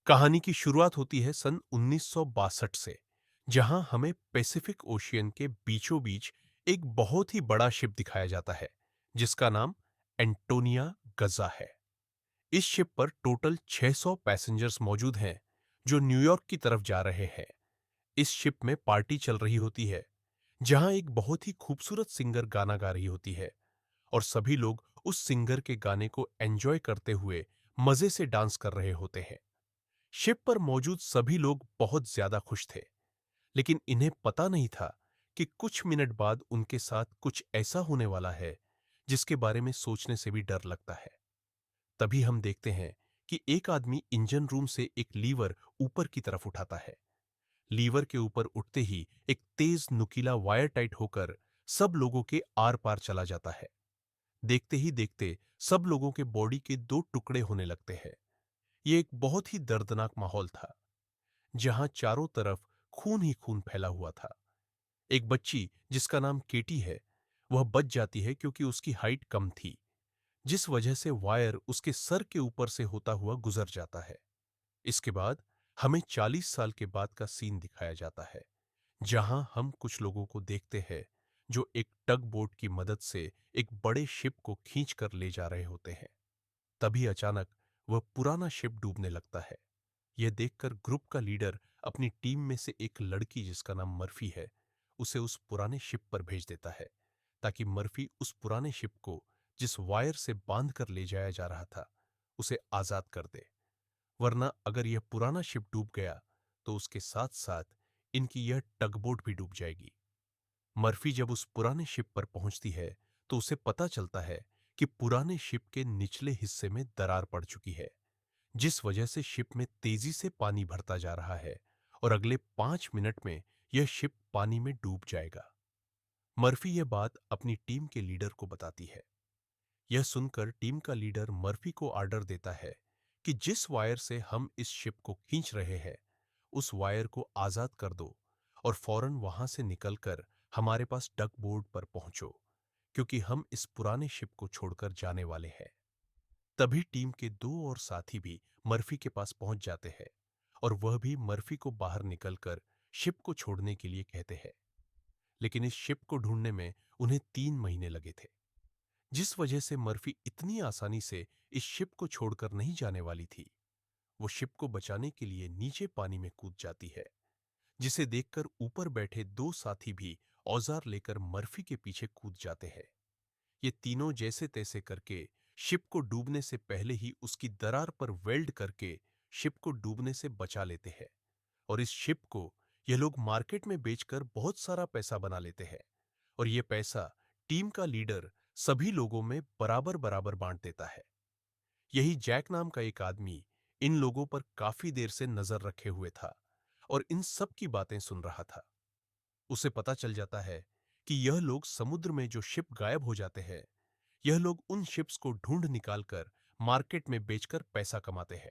कहानी की शुरुआत होती है सन 1962 से, जहां हमें पैसिफिक ओशियन के बीचों बीच एक बहुत ही बड़ा शिप दिखाया जाता है, जिसका नाम एंटोनिया गजा है। इस शिप पर टोटल 600 पैसेंजर्स मौजूद हैं, जो न्यूयॉर्क की तरफ जा रहे हैं। इस शिप में पार्टी चल रही होती है, जहां एक बहुत ही खूबसूरत सिंगर गाना गा रही होती है, और सभी लोग उस सिंगर के गाने को एंजॉय करते हुए मजे से डांस कर रहे होते हैं। शिप पर मौजूद सभी लोग बहुत ज्यादा खुश थे, लेकिन इन्हें पता नहीं था कि कुछ मिनट बाद उनके साथ कुछ ऐसा होने वाला है जिसके बारे में सोचने से भी डर लगता है। तभी हम देखते हैं कि एक आदमी इंजन रूम से एक लीवर ऊपर की तरफ उठाता है। लीवर के ऊपर उठते ही एक तेज नुकीला वायर टाइट होकर सब लोगों के आर पार चला जाता है। देखते ही देखते सब लोगों के बॉडी के दो टुकड़े होने लगते हैं। ये एक बहुत ही दर्दनाक माहौल था, जहां चारों तरफ खून ही खून फैला हुआ था। एक बच्ची जिसका नाम केटी है, वह बच जाती है क्योंकि उसकी हाइट कम थी, जिस वजह से वायर उसके सर के ऊपर से होता हुआ गुजर जाता है। इसके बाद हमें 40 साल के बाद का सीन दिखाया जाता है, जहां हम कुछ लोगों को देखते हैं जो एक टग बोट की मदद से एक बड़े शिप को खींचकर ले जा रहे होते हैं। तभी अचानक वह पुराना शिप डूबने लगता है। यह देखकर ग्रुप का लीडर अपनी टीम में से एक लड़की जिसका नाम मर्फी है, उसे उस पुराने शिप पर भेज देता है, ताकि मर्फी उस पुराने शिप को जिस वायर से बांध कर ले जाया जा रहा था, उसे आजाद कर दे। वरना अगर यह पुराना शिप डूब गया तो उसके साथ साथ इनकी यह टगबोट भी डूब जाएगी। मर्फी जब उस पुराने शिप पर पहुंचती है तो उसे पता चलता है कि पुराने शिप के निचले हिस्से में दरार पड़ चुकी है, जिस वजह से शिप में तेजी से पानी भरता जा रहा है और अगले 5 मिनट में यह शिप पानी में डूब जाएगा। मर्फी यह बात अपनी टीम के लीडर को बताती है। यह सुनकर टीम का लीडर मर्फी को ऑर्डर देता है कि जिस वायर से हम इस शिप को खींच रहे हैं, उस वायर को आजाद कर दो और फौरन वहां से निकलकर हमारे पास डक बोर्ड पर पहुंचो, क्योंकि हम इस पुराने शिप को छोड़कर जाने वाले हैं। तभी टीम के दो और साथी भी मर्फी के पास पहुंच जाते हैं, और वह भी मर्फी को बाहर निकलकर शिप को छोड़ने के लिए कहते हैं। लेकिन इस शिप को ढूंढने में उन्हें 3 महीने लगे थे, जिस वजह से मर्फी इतनी आसानी से इस शिप को छोड़कर नहीं जाने वाली थी। वो शिप को बचाने के लिए नीचे पानी में कूद जाती है, जिसे देखकर ऊपर बैठे दो साथी भी औजार लेकर मर्फी के पीछे कूद जाते हैं। ये तीनों जैसे तैसे करके शिप को डूबने से पहले ही उसकी दरार पर वेल्ड करके शिप को डूबने से बचा लेते हैं, और इस शिप को ये लोग मार्केट में बेचकर बहुत सारा पैसा बना लेते हैं, और ये पैसा टीम का लीडर सभी लोगों में बराबर बराबर बांट देता है। यही जैक नाम का एक आदमी इन लोगों पर काफी देर से नजर रखे हुए था और इन सब की बातें सुन रहा था। उसे पता चल जाता है कि यह लोग समुद्र में जो शिप गायब हो जाते हैं, यह लोग उन शिप्स को ढूंढ निकालकर मार्केट में बेचकर पैसा कमाते हैं।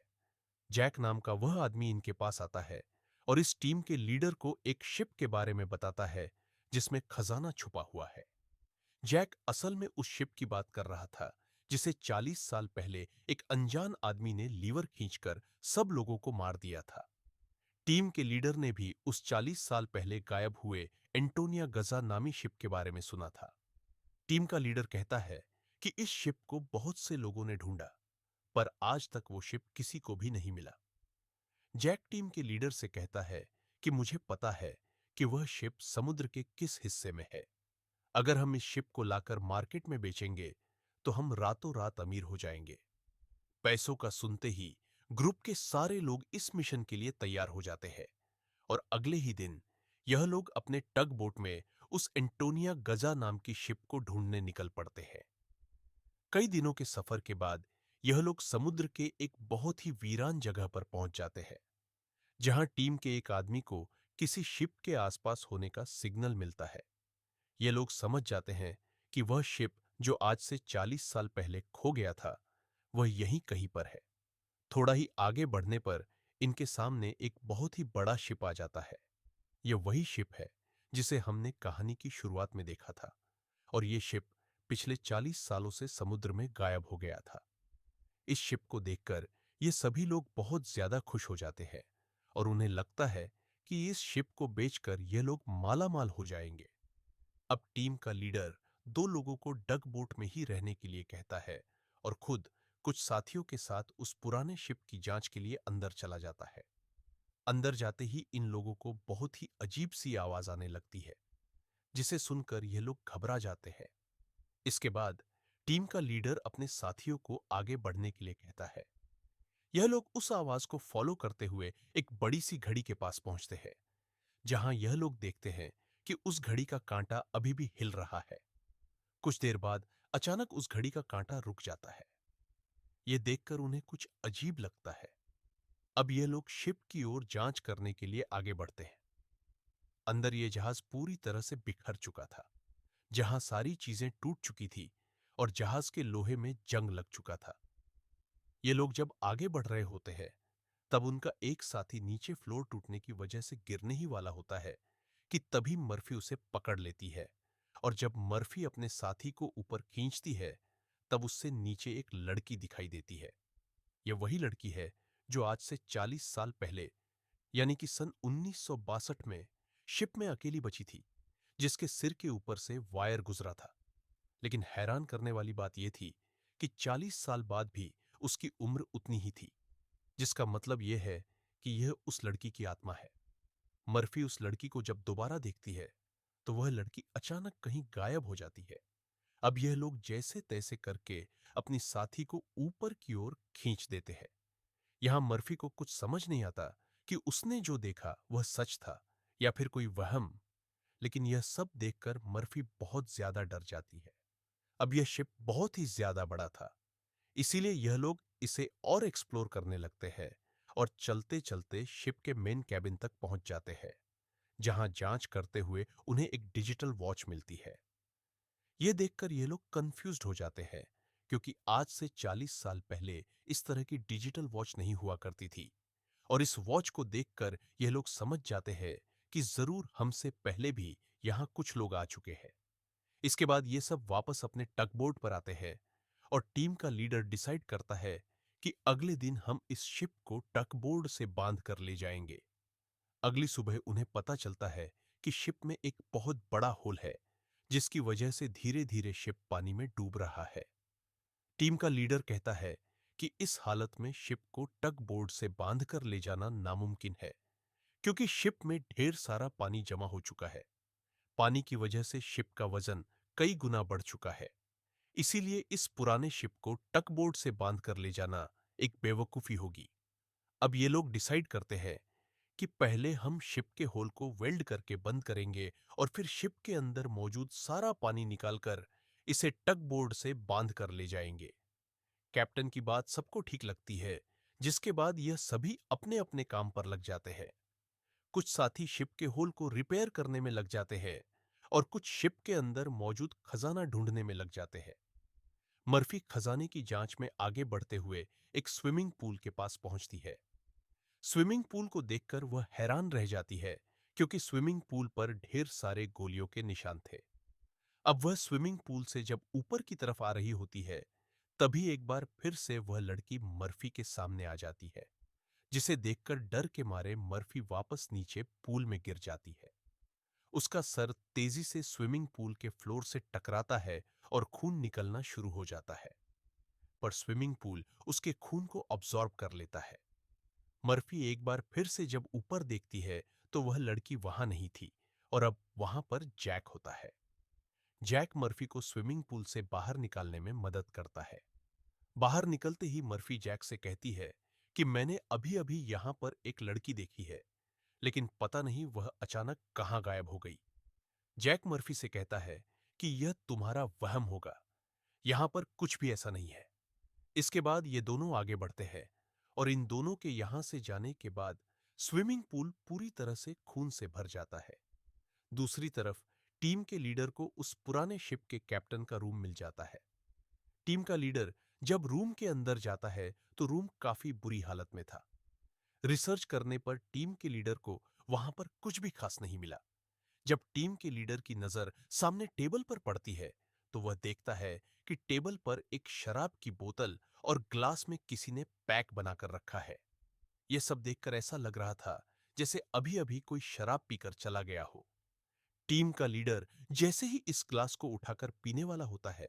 जैक नाम का वह आदमी इनके पास आता है और इस टीम के लीडर को एक शिप के बारे में बताता है जिसमें खजाना छुपा हुआ है। जैक असल में उस शिप की बात कर रहा था जिसे 40 साल पहले एक अनजान आदमी ने लीवर खींचकर सब लोगों को मार दिया था। टीम के लीडर ने भी उस 40 साल पहले गायब हुए एंटोनिया गजा नामी शिप के बारे में सुना था। टीम का लीडर कहता है कि इस शिप को बहुत से लोगों ने ढूंढा, पर आज तक वो शिप किसी को भी नहीं मिला। जैक टीम के लीडर से कहता है कि मुझे पता है कि वह शिप समुद्र के किस हिस्से में है। अगर हम इस शिप को लाकर मार्केट में बेचेंगे तो हम रातों रात अमीर हो जाएंगे। पैसों का सुनते ही ग्रुप के सारे लोग इस मिशन के लिए तैयार हो जाते हैं, और अगले ही दिन यह लोग अपने टग बोट में उस एंटोनिया गजा नाम की शिप को ढूंढने निकल पड़ते हैं। कई दिनों के सफर के बाद यह लोग समुद्र के एक बहुत ही वीरान जगह पर पहुंच जाते हैं, जहां टीम के एक आदमी को किसी शिप के आसपास होने का सिग्नल मिलता है। ये लोग समझ जाते हैं कि वह शिप जो आज से 40 साल पहले खो गया था, वह यहीं कहीं पर है। थोड़ा ही आगे बढ़ने पर इनके सामने एक बहुत ही बड़ा शिप आ जाता है। यह वही शिप है जिसे हमने कहानी की शुरुआत में देखा था, और यह शिप पिछले 40 सालों से समुद्र में गायब हो गया था। इस शिप को देखकर ये सभी लोग बहुत ज्यादा खुश हो जाते हैं और उन्हें लगता है कि इस शिप को बेचकर ये लोग मालामाल हो जाएंगे। अब टीम का लीडर दो लोगों को डग बोट में ही रहने के लिए कहता है और खुद कुछ साथियों के साथ उस पुराने शिप की जांच के लिए अंदर चला जाता है। अंदर जाते ही इन लोगों को बहुत ही अजीब सी आवाज आने लगती है, जिसे सुनकर ये लोग घबरा जाते हैं। इसके बाद टीम का लीडर अपने साथियों को आगे बढ़ने के लिए कहता है। यह लोग उस आवाज को फॉलो करते हुए एक बड़ी सी घड़ी के पास पहुंचते हैं, जहां यह लोग देखते हैं कि उस घड़ी का कांटा अभी भी हिल रहा है। कुछ देर बाद अचानक उस घड़ी का कांटा रुक जाता है। यह देखकर उन्हें कुछ अजीब लगता है। अब ये लोग शिप की ओर जांच करने के लिए आगे बढ़ते हैं। अंदर यह जहाज पूरी तरह से बिखर चुका था, जहां सारी चीजें टूट चुकी थी और जहाज के लोहे में जंग लग चुका था। ये लोग जब आगे बढ़ रहे होते हैं, तब उनका एक साथी नीचे फ्लोर टूटने की वजह से गिरने ही वाला होता है कि तभी मर्फी उसे पकड़ लेती है और जब मर्फी अपने साथी को ऊपर खींचती है, तब उससे नीचे एक लड़की दिखाई देती है। यह वही लड़की है जो आज से 40 साल पहले, यानी कि सन 1962 में शिप में अकेली बची थी, जिसके सिर के ऊपर से वायर गुजरा था। लेकिन हैरान करने वाली बात यह थी कि 40 साल बाद भी उसकी उम्र उतनी ही थी, जिसका मतलब यह है कि यह उस लड़की की आत्मा है। मर्फी उस लड़की को जब दोबारा देखती है, तो वह लड़की अचानक कहीं गायब हो जाती है। अब यह लोग जैसे तैसे करके अपनी साथी को ऊपर की ओर खींच देते हैं। यहां मर्फी को कुछ समझ नहीं आता कि उसने जो देखा वह सच था या फिर कोई वहम। लेकिन यह सब देखकर मर्फी बहुत ज्यादा डर जाती है। अब यह शिप बहुत ही ज्यादा बड़ा था, इसीलिए यह लोग इसे और एक्सप्लोर करने लगते हैं और चलते चलते शिप के मेन कैबिन तक पहुंच जाते हैं, जहां जांच करते हुए उन्हें एक डिजिटल वॉच मिलती है। यह देखकर ये लोग कंफ्यूज्ड हो जाते हैं, क्योंकि आज से 40 साल पहले इस तरह की डिजिटल वॉच नहीं हुआ करती थी। और इस वॉच को देखकर यह लोग समझ जाते हैं कि जरूर हमसे पहले भी यहां कुछ लोग आ चुके हैं। इसके बाद ये सब वापस अपने टगबोट पर आते हैं और टीम का लीडर डिसाइड करता है कि अगले दिन हम इस शिप को टगबोर्ड से बांध कर ले जाएंगे। अगली सुबह उन्हें पता चलता है कि शिप में एक बहुत बड़ा होल है, जिसकी वजह से धीरे धीरे शिप पानी में डूब रहा है। टीम का लीडर कहता है कि इस हालत में शिप को टग बोर्ड से बांधकर ले जाना नामुमकिन है, क्योंकि शिप में ढेर सारा पानी जमा हो चुका है। पानी की वजह से शिप का वजन कई गुना बढ़ चुका है। इसीलिए इस पुराने शिप को टग बोर्ड से बांधकर ले जाना एक बेवकूफी होगी। अब ये लोग डिसाइड करते हैं कि पहले हम शिप के होल को वेल्ड करके बंद करेंगे और फिर शिप के अंदर मौजूद सारा पानी निकालकर इसे टग बोर्ड से बांध कर ले जाएंगे। कैप्टन की बात सबको ठीक लगती है, जिसके बाद यह सभी अपने अपने काम पर लग जाते हैं। कुछ साथी शिप के होल को रिपेयर करने में लग जाते हैं और कुछ शिप के अंदर मौजूद खजाना ढूंढने में लग जाते हैं। मर्फी खजाने की जांच में आगे बढ़ते हुए एक स्विमिंग पूल के पास पहुंचती है। स्विमिंग पूल को देखकर वह हैरान रह जाती है, क्योंकि स्विमिंग पूल पर ढेर सारे गोलियों के निशान थे। अब वह स्विमिंग पूल से जब ऊपर की तरफ आ रही होती है, तभी एक बार फिर से वह लड़की मर्फी के सामने आ जाती है, जिसे देखकर डर के मारे मर्फी वापस नीचे पूल में गिर जाती है। उसका सर तेजी से स्विमिंग पूल के फ्लोर से टकराता है और खून निकलना शुरू हो जाता है। पर स्विमिंग पूल उसके खून को अब्सॉर्ब कर लेता है। मर्फी एक बार फिर से जब ऊपर देखती है, तो वह लड़की वहां नहीं थी और अब वहां पर जैक होता है। जैक मर्फी को स्विमिंग पूल से बाहर निकालने में मदद करता है। बाहर निकलते ही मर्फी जैक से कहती है कि मैंने अभी अभी यहां पर एक लड़की देखी है, लेकिन पता नहीं वह अचानक कहां गायब हो गई। जैक मर्फी से कहता है कि यह तुम्हारा वहम होगा, यहां पर कुछ भी ऐसा नहीं है। इसके बाद ये दोनों आगे बढ़ते हैं और इन दोनों के यहां से जाने के बाद स्विमिंग पूल पूरी तरह से खून से भर जाता है। दूसरी तरफ टीम के लीडर को उस पुराने शिप के कैप्टन का रूम मिल जाता है। टीम का लीडर जब रूम के अंदर जाता है, तो रूम काफी बुरी हालत में था। रिसर्च करने पर टीम के लीडर को वहां पर कुछ भी खास नहीं मिला। जब टीम के लीडर की नजर सामने टेबल पर पड़ती है, तो वह देखता है कि टेबल पर एक शराब की बोतल और ग्लास में किसी ने पैक बनाकर रखा है। यह सब देखकर ऐसा लग रहा था जैसे अभी-अभी कोई शराब पीकर चला गया हो। टीम का लीडर जैसे ही इस ग्लास को उठाकर पीने वाला होता है,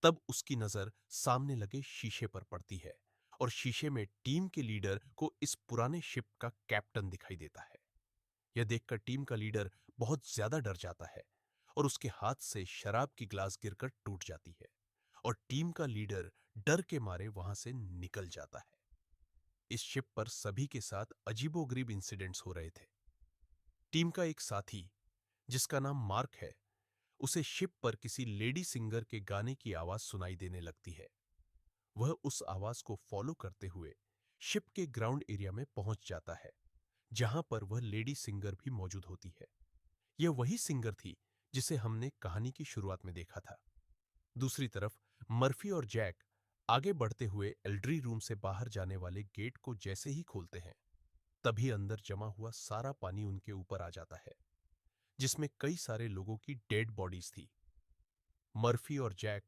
तब उसकी नजर सामने लगे शीशे पर पड़ती है और शीशे में टीम के लीडर को इस पुराने शिप का कैप्टन दिखाई देता है। यह देखकर टीम का लीडर बहुत ज्यादा डर जाता है और उसके हाथ से शराब की ग्लास गिरकर टूट जाती है और टीम का लीडर डर के मारे वहां से निकल जाता है। इस शिप पर सभी के साथ अजीबोगरीब इंसिडेंट्स हो रहे थे। टीम का एक साथी जिसका नाम मार्क है, उसे शिप पर किसी लेडी सिंगर के गाने की आवाज सुनाई देने लगती है। वह उस आवाज को फॉलो करते हुए शिप के ग्राउंड एरिया में पहुंच जाता है, जहां पर वह लेडी सिंगर भी मौजूद होती है। यह वही सिंगर थी जिसे हमने कहानी की शुरुआत में देखा था। दूसरी तरफ मर्फी और जैक आगे बढ़ते हुए एल्ड्री रूम से बाहर जाने वाले गेट को जैसे ही खोलते हैं, तभी अंदर जमा हुआ सारा पानी उनके ऊपर आ जाता है, जिसमें कई सारे लोगों की डेड बॉडीज थी। मर्फी और जैक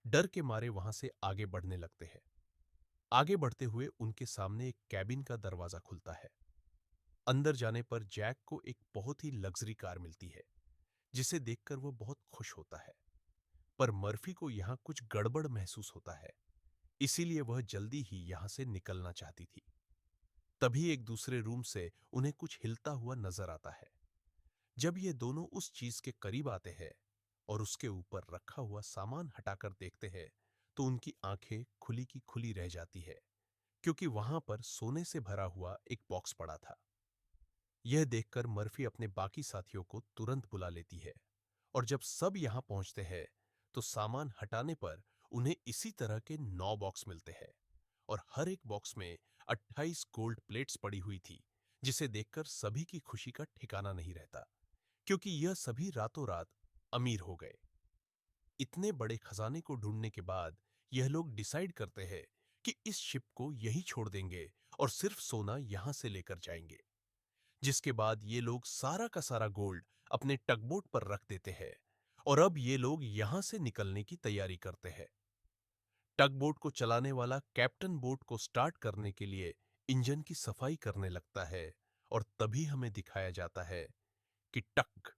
डर के मारे वहां से आगे बढ़ने लगते हैं। आगे बढ़ते हुए उनके सामने एक कैबिन का दरवाजा खुलता है। अंदर जाने पर जैक को एक बहुत ही लग्जरी कार मिलती है, जिसे देखकर वह बहुत खुश होता है। पर मर्फी को यहां कुछ गड़बड़ महसूस होता है, इसीलिए वह जल्दी ही यहां से निकलना चाहती थी। तभी एक दूसरे रूम से उन्हें कुछ हिलता हुआ नजर आता है। जब ये दोनों उस चीज के करीब आते हैं और उसके ऊपर रखा हुआ सामान हटाकर देखते हैं, तो उनकी आंखें खुली की खुली रह जाती है, क्योंकि वहां पर सोने से भरा हुआ एक बॉक्स पड़ा था। यह देखकर मर्फी अपने बाकी साथियों को तुरंत बुला लेती है और जब सब यहां पहुंचते हैं, तो सामान हटाने पर उन्हें इसी तरह के 9 बॉक्स मिलते हैं और हर एक बॉक्स में 28 गोल्ड प्लेट्स पड़ी हुई थी, जिसे देखकर सभी की खुशी का ठिकाना नहीं रहता, क्योंकि यह सभी रातों रात अमीर हो गए। इतने बड़े खजाने को ढूंढने के बाद यह लोग डिसाइड करते हैं कि इस शिप को यहीं छोड़ देंगे और सिर्फ सोना यहां से लेकर जाएंगे। जिसके बाद ये लोग सारा का सारा गोल्ड अपने टगबोट पर रख देते हैं और अब ये लोग यहां से निकलने की तैयारी करते हैं। टगबोट को चलाने वाला कैप्टन बोट को स्टार्ट करने के लिए इंजन की सफाई करने लगता है और तभी हमें दिखाया जाता है कि टक